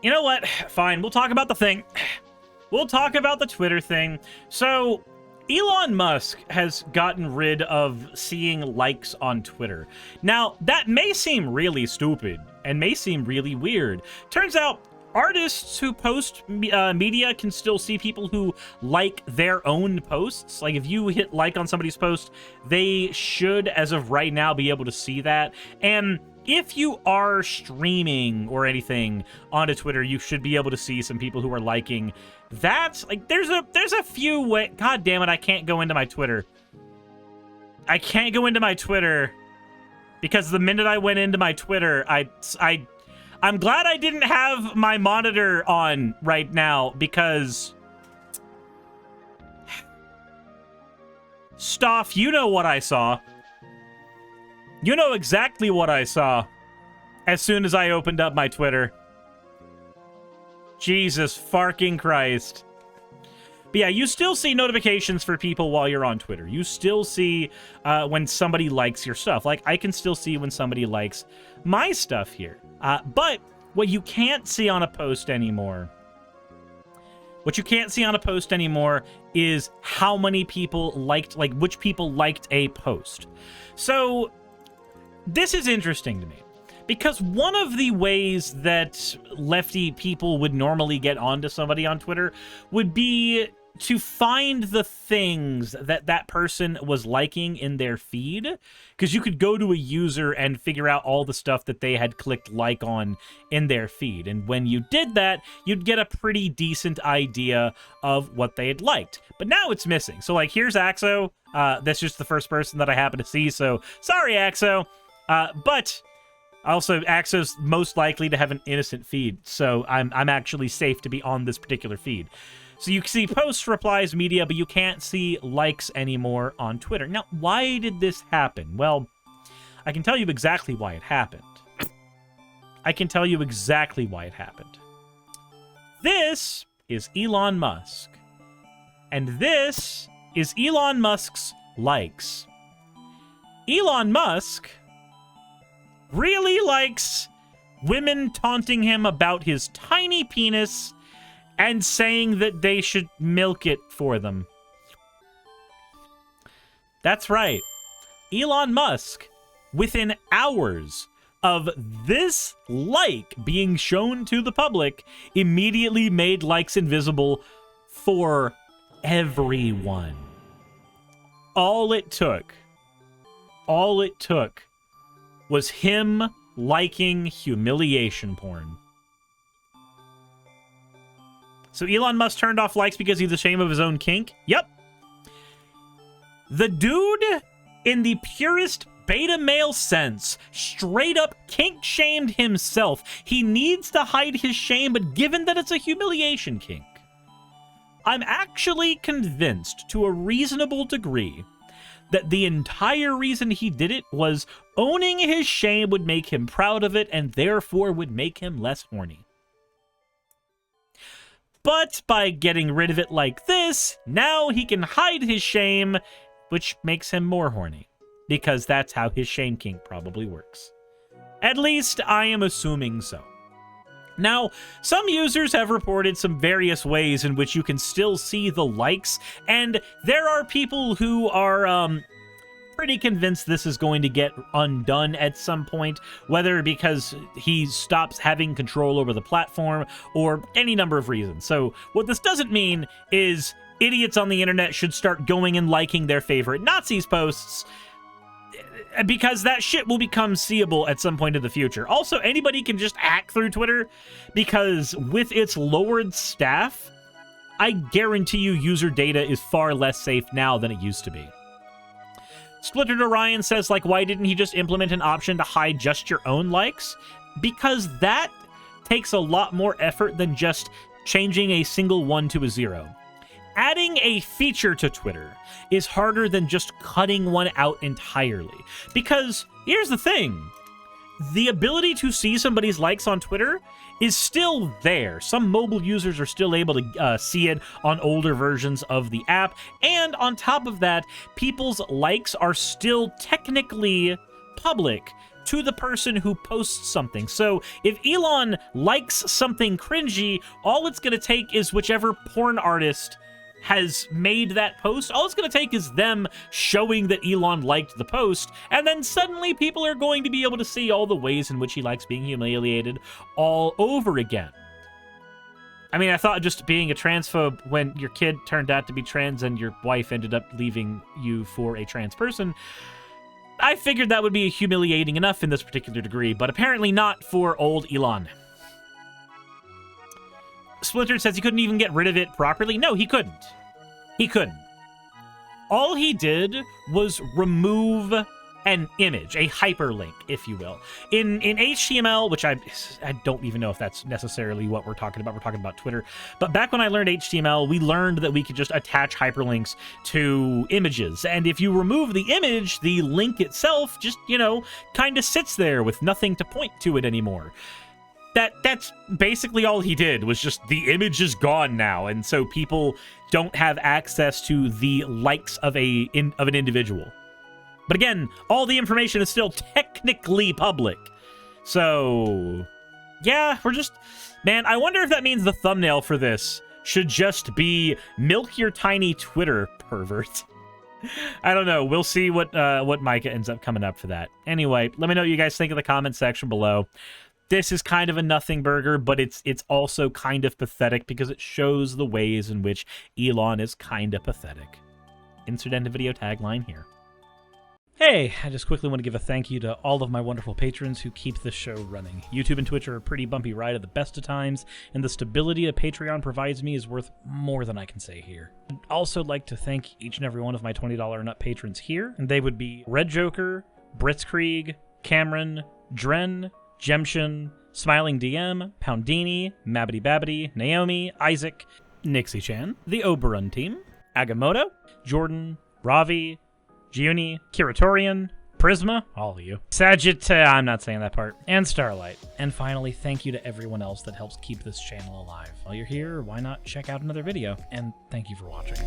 You know what? Fine, we'll talk about the thing. We'll talk about the Twitter thing. So, Elon Musk has gotten rid of seeing likes on Twitter. Now, that may seem really stupid and may seem really weird. Turns out, artists who post media can still see people who like their own posts. Like, if you hit like on somebody's post, they should, as of right now, be able to see that. And if you are streaming or anything onto Twitter, you should be able to see some people who are liking that. Like, there's a few ways. God damn it, I can't go into my Twitter. I can't go into my Twitter because the minute I went into my Twitter, I'm glad I didn't have my monitor on right now because Stoff, you know what I saw. You know exactly what I saw as soon as I opened up my Twitter. Jesus fucking Christ. But yeah, you still see notifications for people while you're on Twitter. You still see when somebody likes your stuff. Like, I can still see when somebody likes my stuff here. But what you can't see on a post anymore... What you can't see on a post anymore is how many people liked, like, which people liked a post. So, this is interesting to me. Because one of the ways that lefty people would normally get onto somebody on Twitter would be to find the things that that person was liking in their feed. Because you could go to a user and figure out all the stuff that they had clicked like on in their feed. And when you did that, you'd get a pretty decent idea of what they had liked. But now it's missing. So, like, here's Axo. That's just the first person that I happen to see. So, sorry, Axo. But... also, Axo's most likely to have an innocent feed, so I'm actually safe to be on this particular feed. So you can see posts, replies, media, but you can't see likes anymore on Twitter. Now, why did this happen? Well, I can tell you exactly why it happened. This is Elon Musk. And this is Elon Musk's likes. Elon Musk really likes women taunting him about his tiny penis and saying that they should milk it for them. That's right. Elon Musk, within hours of this like being shown to the public, immediately made likes invisible for everyone. All it took was him liking humiliation porn. So Elon Musk turned off likes because he's ashamed of his own kink? Yep. The dude, in the purest beta male sense, straight up kink shamed himself. He needs to hide his shame, but given that it's a humiliation kink, I'm actually convinced to a reasonable degree that the entire reason he did it was owning his shame would make him proud of it and therefore would make him less horny. But by getting rid of it like this, now he can hide his shame, which makes him more horny. Because that's how his shame kink probably works. At least I am assuming so. Now, some users have reported some various ways in which you can still see the likes, and there are people who are pretty convinced this is going to get undone at some point, whether because he stops having control over the platform or any number of reasons. So what this doesn't mean is idiots on the internet should start going and liking their favorite Nazis posts, because that shit will become seeable at some point in the future. Also, anybody can just hack through Twitter, because with its lowered staff, I guarantee you user data is far less safe now than it used to be. Splintered Orion says, like, why didn't he just implement an option to hide just your own likes? Because that takes a lot more effort than just changing a single 1 to a 0. Adding a feature to Twitter is harder than just cutting one out entirely. Because here's the thing. The ability to see somebody's likes on Twitter is still there. Some mobile users are still able to see it on older versions of the app. And on top of that, people's likes are still technically public to the person who posts something. So if Elon likes something cringy, all it's going to take is whichever porn artist has made that post. All it's going to take is them showing that Elon liked the post, and then suddenly people are going to be able to see all the ways in which he likes being humiliated all over again. I mean, I thought just being a transphobe when your kid turned out to be trans and your wife ended up leaving you for a trans person, I figured that would be humiliating enough in this particular degree, but apparently not for old Elon. Splinter says he couldn't even get rid of it properly. No, he couldn't. He couldn't. All he did was remove an image, a hyperlink, if you will. In HTML, which I don't even know if that's necessarily what we're talking about. We're talking about Twitter. But back when I learned HTML, we learned that we could just attach hyperlinks to images. And if you remove the image, the link itself just, you know, kind of sits there with nothing to point to it anymore. That's basically all he did, was just the image is gone now, and so people don't have access to the likes of an individual. But again, all the information is still technically public. So, yeah, we're just... Man, I wonder if that means the thumbnail for this should just be milk your tiny Twitter, pervert. I don't know. We'll see what Micah ends up coming up for that. Anyway, let me know what you guys think in the comment section below. This is kind of a nothing burger, but it's also kind of pathetic because it shows the ways in which Elon is kind of pathetic. Insert end of video tagline here. Hey, I just quickly want to give a thank you to all of my wonderful patrons who keep this show running. YouTube and Twitch are a pretty bumpy ride at the best of times, and the stability a Patreon provides me is worth more than I can say here. I'd also like to thank each and every one of my $20 and up patrons here, and they would be Red Joker, Britzkrieg, Cameron, Dren, Jemshin, Smiling DM, Poundini, Mabbity Babbity, Naomi, Isaac, Nixie-chan, the Oberon team, Agamotto, Jordan, Ravi, Giuni, Kiratorian, Prisma, all of you, I'm not saying that part, and Starlight. And finally, thank you to everyone else that helps keep this channel alive. While you're here, why not check out another video? And thank you for watching.